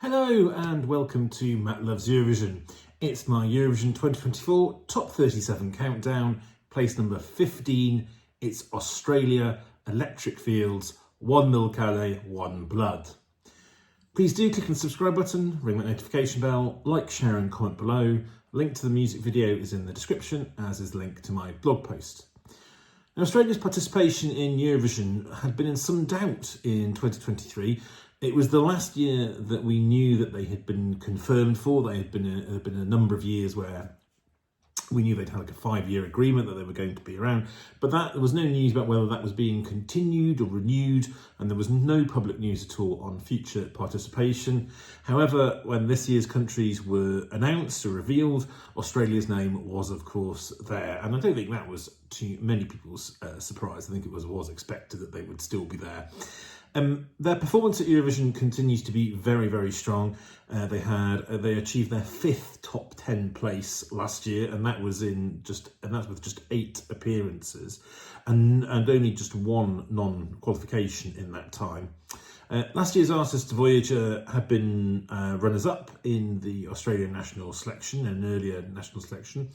Hello and welcome to Matt Loves Eurovision. It's my Eurovision 2024 Top 37 countdown, place number 15. It's Australia, Electric Fields, one Milkali, one Blood. Please do click on the subscribe button, ring that notification bell, like, share and comment below. Link to the music video is in the description, as is the link to my blog post. Now, Australia's participation in Eurovision had been in some doubt in 2023. It was the last year that we knew that they had been confirmed for. There had been a number of years where we knew they'd had like a 5-year agreement that they were going to be around, but there was no news about whether that was being continued or renewed, and there was no public news at all on future participation. However, when this year's countries were announced or revealed, Australia's name was of course there, and I don't think that was to many people's surprise. I think it was expected that they would still be there. Their performance at Eurovision continues to be very, very strong. They achieved their 5th top 10 place last year, and that was with just 8 appearances, and only just 1 non-qualification in that time. Last year's artist Voyager had been runners-up in the Australian national selection, an earlier national selection,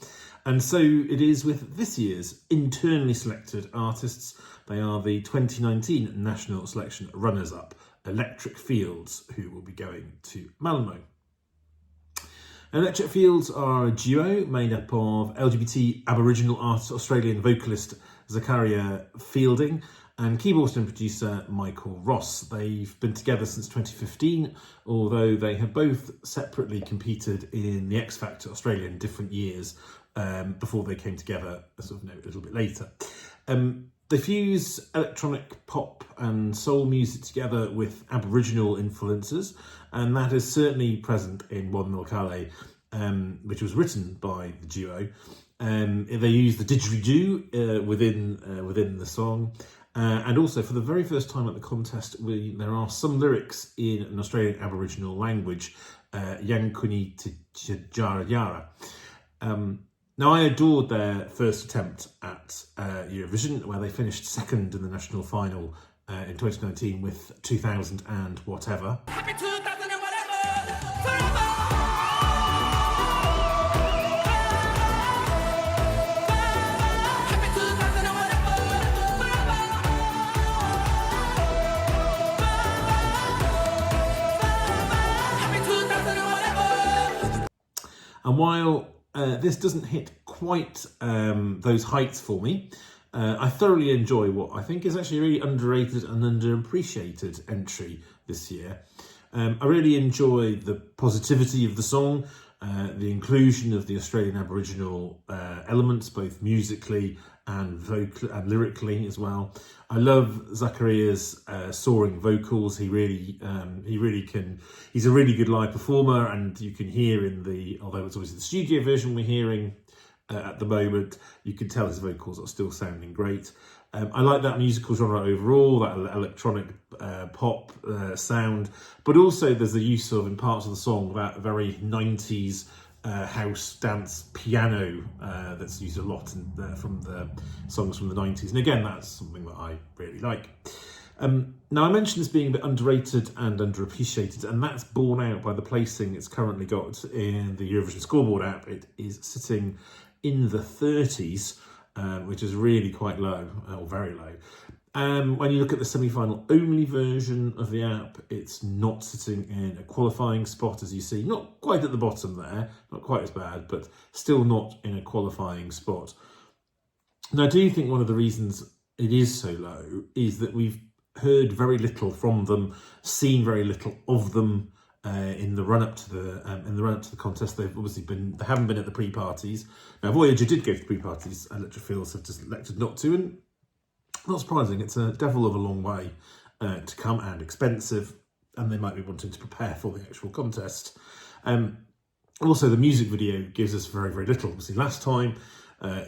and so it is with this year's internally selected artists. They are the 2019 national selection runners-up, Electric Fields, who will be going to Malmö. Electric Fields are a duo made up of LGBT Aboriginal artist, Australian vocalist Zachariah Fielding, and keyboardist and producer Michael Ross. They've been together since 2015, although they have both separately competed in the X Factor Australia in different years before they came together a little bit later. They fuse electronic pop and soul music together with Aboriginal influences, and that is certainly present in One Milkali, which was written by the duo. They use the didgeridoo within the song. And also, for the very first time at the contest, there are some lyrics in an Australian Aboriginal language, Yankuni Tjara Yara. Now, I adored their first attempt at Eurovision, where they finished second in the national final in 2019 with 2000 and whatever. Happy 2000 and whatever, forever. And while this doesn't hit quite those heights for me, I thoroughly enjoy what I think is actually a really underrated and underappreciated entry this year. I really enjoy the positivity of the song, the inclusion of the Australian Aboriginal elements, both musically and lyrically as well. I love Zachariah's soaring vocals. He's a really good live performer, and you can hear although it's obviously the studio version we're hearing at the moment, you can tell his vocals are still sounding great. I like that musical genre overall, that electronic pop sound, but also there's the use of, in parts of the song, that very 90s house dance piano that's used a lot from the songs from the 90s. And again, that's something that I really like. Now, I mentioned this being a bit underrated and underappreciated, and that's borne out by the placing it's currently got in the Eurovision scoreboard app. It is sitting in the 30s, which is really quite low, or very low. When you look at the semi-final only version of the app, it's not sitting in a qualifying spot, as you see. Not quite at the bottom there, not quite as bad, but still not in a qualifying spot. And I do think one of the reasons it is so low is that we've heard very little from them, seen very little of them in the run-up to the contest. They haven't been at the pre-parties. Now, Voyager did go to the pre-parties. Electric Fields have just elected not to, and not surprising. It's a devil of a long way to come, and expensive, and they might be wanting to prepare for the actual contest. Also, the music video gives us very, very little. Obviously, last time,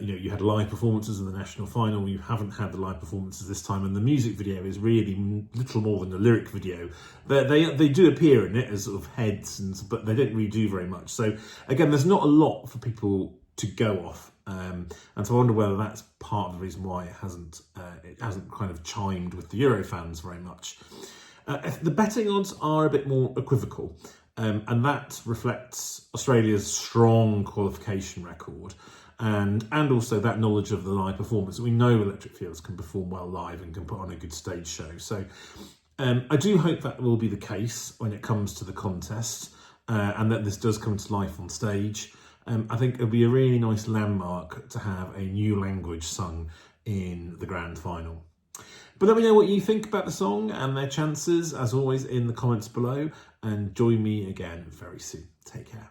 you had live performances in the national final. You haven't had the live performances this time, and the music video is really little more than a lyric video. They do appear in it as sort of heads, but they don't really do very much. So again, there's not a lot for people to go off. And so I wonder whether that's part of the reason why it hasn't kind of chimed with the Euro fans very much. The betting odds are a bit more equivocal. And that reflects Australia's strong qualification record and also that knowledge of the live performance. We know Electric Fields can perform well live and can put on a good stage show. So I do hope that will be the case when it comes to the contest and that this does come to life on stage. I think it'll be a really nice landmark to have a new language sung in the grand final. But let me know what you think about the song and their chances, as always, in the comments below. And join me again very soon. Take care.